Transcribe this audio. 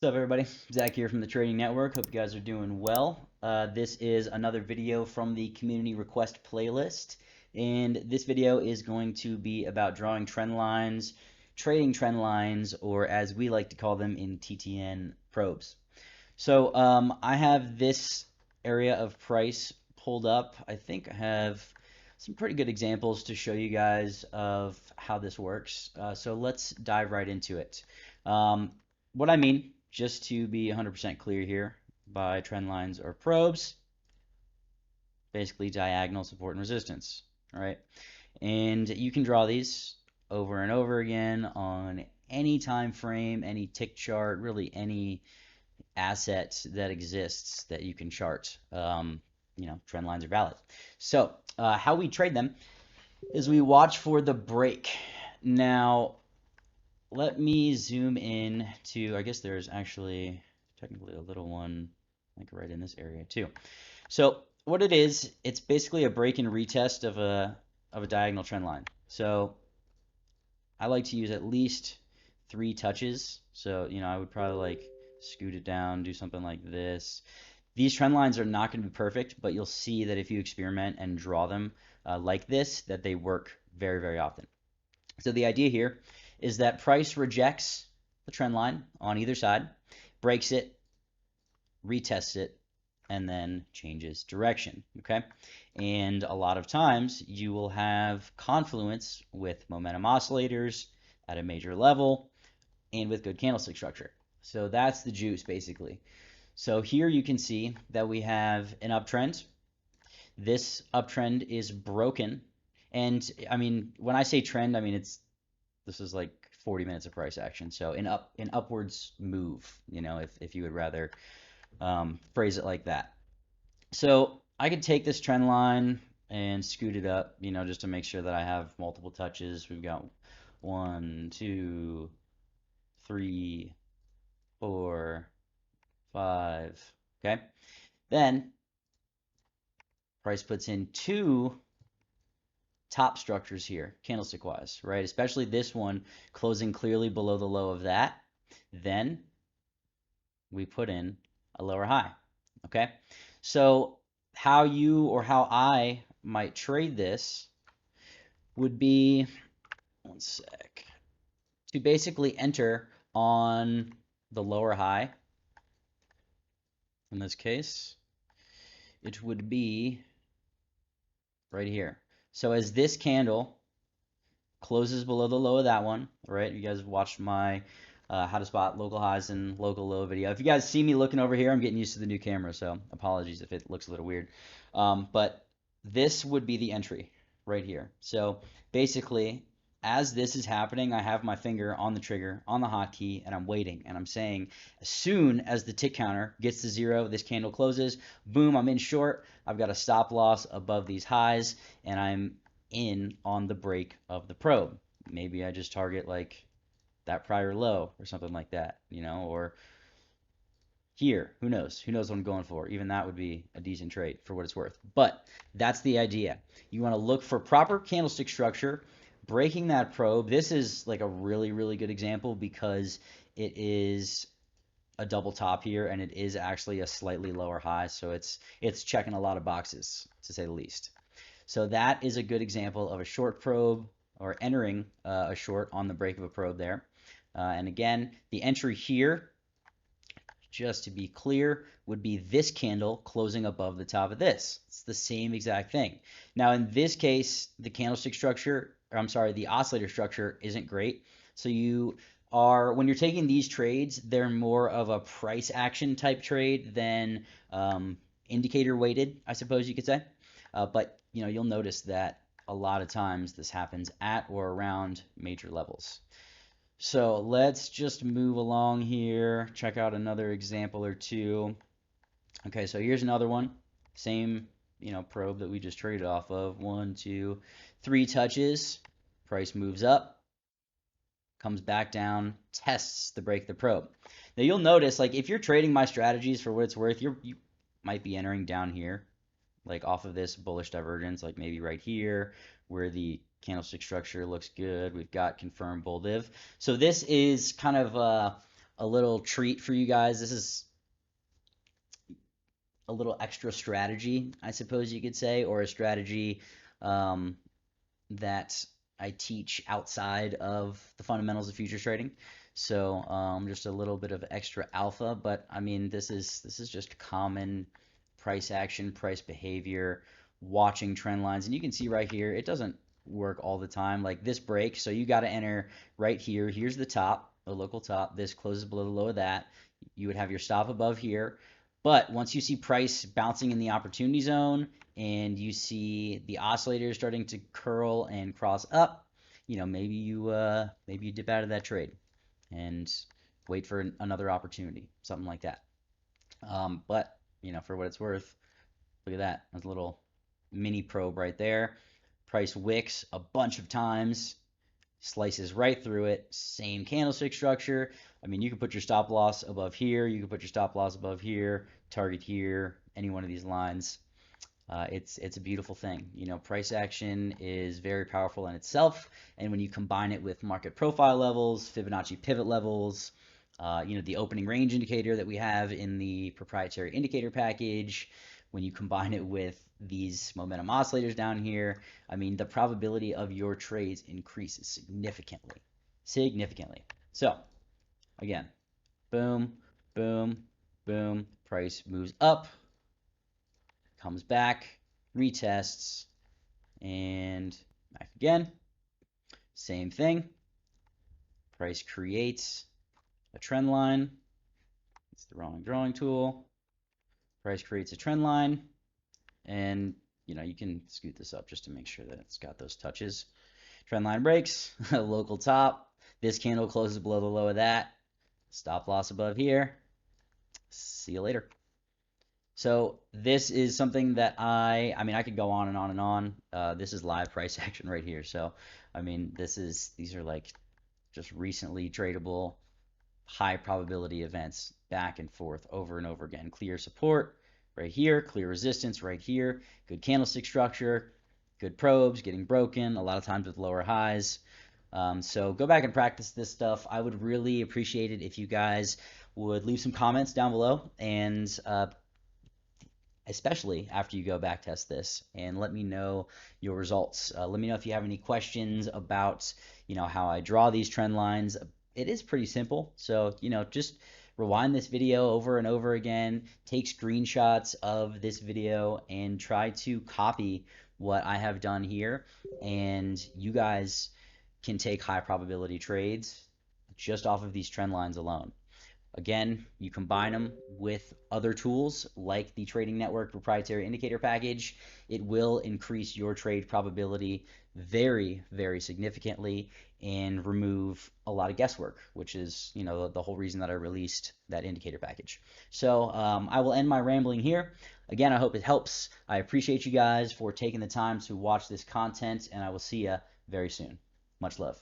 What's up, everybody? Zach here from the Trading Network. Hope you guys are doing well. This is another video from the community request playlist, and this video is going to be about drawing trend lines, trading trend lines, or as we like to call them in TTN, probes. So I have this area of price pulled up. I think I have some pretty good examples to show you guys of how this works. So let's dive right into it. What I mean, just to be 100% clear here, by trend lines or probes, basically diagonal support and resistance, all right? And you can draw these over and over again on any time frame, any tick chart, really any asset that exists that you can chart. Trend lines are valid. So how we trade them is we watch for the break. Now, let me zoom in to, I guess there's actually technically a little one like right in this area too. So what it is, it's basically a break and retest of a diagonal trend line. So I like to use at least 3 touches. So, I would probably like scoot it down, do something like this. These trend lines are not going to be perfect, but you'll see that if you experiment and draw them like this, that they work very, very often. So the idea here is that price rejects the trend line on either side, breaks it, retests it, and then changes direction, okay? And a lot of times you will have confluence with momentum oscillators at a major level and with good candlestick structure. So that's the juice, basically. So here you can see that we have an uptrend. This uptrend is broken. And I mean, when I say trend, I mean this is like 40 minutes of price action. So an upwards move, if you would rather phrase it like that. So I could take this trend line and scoot it up, just to make sure that I have multiple touches. We've got 1, 2, 3, 4, 5. Okay. Then price puts in 2 top structures here, candlestick wise, right? Especially this one closing clearly below the low of that. Then we put in a lower high, okay? So how you or how I might trade this would be, one sec, to basically enter on the lower high. In this case, it would be right here. So as this candle closes below the low of that one, right? You guys watched my how to spot local highs and local low video. If you guys see me looking over here, I'm getting used to the new camera, so apologies if it looks a little weird. But this would be the entry right here. So basically, as this is happening, I have my finger on the trigger, on the hotkey, and I'm waiting. And I'm saying, as soon as the tick counter gets to 0, this candle closes, boom, I'm in short. I've got a stop loss above these highs, and I'm in on the break of the probe. Maybe I just target like that prior low or something like that, or here, who knows what I'm going for. Even that would be a decent trade for what it's worth. But that's the idea. You want to look for proper candlestick structure, breaking that probe. This is like a really, really good example because it is a double top here and it is actually a slightly lower high. So it's checking a lot of boxes, to say the least. So that is a good example of a short probe, or entering a short on the break of a probe there. And again, the entry here, just to be clear, would be this candle closing above the top of this. It's the same exact thing. Now in this case, the candlestick structure, or I'm sorry, the oscillator structure isn't great. So when you're taking these trades, they're more of a price action type trade than indicator weighted, I suppose you could say. But you'll notice that a lot of times this happens at or around major levels. So let's just move along here, check out another example or two. Okay, so here's another one. Same, probe that we just traded off of. 1, 2, 3 touches. Price moves up, comes back down, tests the break of the probe. Now you'll notice, like if you're trading my strategies for what it's worth, you might be entering down here, like off of this bullish divergence, like maybe right here where the candlestick structure looks good. We've got confirmed bull div. So this is kind of a little treat for you guys. This is a little extra strategy, I suppose you could say, or a strategy um, that I teach outside of the fundamentals of futures trading. So just a little bit of extra alpha, but I mean this is just common price action, price behavior, watching trend lines, and you can see right here it doesn't work all the time. Like this break, so you got to enter right here. Here's the top, the local top. This closes below the low of that. You would have your stop above here. But once you see price bouncing in the opportunity zone and you see the oscillator starting to curl and cross up, maybe you dip out of that trade and wait for another opportunity, something like that. But for what it's worth, look at that. That's a little mini probe right there. Price wicks a bunch of times, slices right through it. Same candlestick structure. I mean, you could put your stop loss above here. You could put your stop loss above here. Target here. Any one of these lines. It's a beautiful thing. Price action is very powerful in itself, and when you combine it with market profile levels, Fibonacci pivot levels, the opening range indicator that we have in the proprietary indicator package, when you combine it with these momentum oscillators down here, I mean, the probability of your trades increases significantly. Significantly. So, again, boom, boom, boom, price moves up, comes back, retests, and back again. Same thing. Price creates a trend line. It's the wrong drawing tool. Price creates a trend line, and you can scoot this up just to make sure that it's got those touches. Trend line breaks, local top. This candle closes below the low of that. Stop loss above here. See you later. So this is something that I mean, I could go on and on and on. This is live price action right here. So, I mean, these are like just recently tradable, high probability events, back and forth, over and over again. Clear support right here, clear resistance right here, good candlestick structure, good probes getting broken, a lot of times with lower highs. So go back and practice this stuff. I would really appreciate it if you guys would leave some comments down below, and especially after you go back test this, and let me know your results. Let me know if you have any questions about how I draw these trend lines. It is pretty simple, so just rewind this video over and over again, take screenshots of this video, and try to copy what I have done here, and you guys can take high probability trades just off of these trend lines alone. Again, you combine them with other tools like the Trading Network proprietary indicator package, it will increase your trade probability very, very significantly and remove a lot of guesswork, which is, the whole reason that I released that indicator package. So I will end my rambling here. Again, I hope it helps. I appreciate you guys for taking the time to watch this content, and I will see you very soon. Much love.